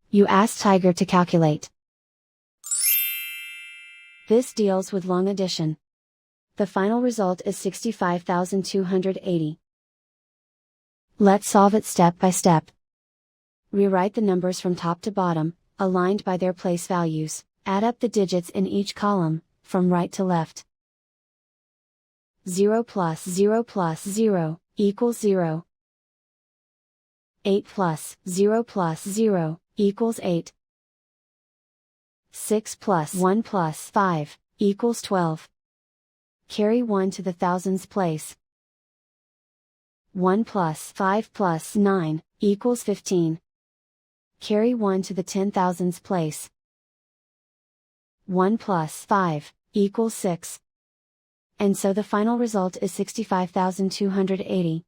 You ask Tiger to calculate. This deals with long addition. The final result is 65,280. Let's solve it step by step. Rewrite the numbers from top to bottom, aligned by their place values. Add up the digits in each column, from right to left. 0 plus 0 plus 0 equals 0. 8 plus 0 plus 0 equals 8. 6 plus 1 plus 5 equals 12. Carry 1 to the thousands place. 1 plus 5 plus 9 equals 15. Carry 1 to the 10,000s place. 1 plus 5 equals 6. And so the final result is 65,280.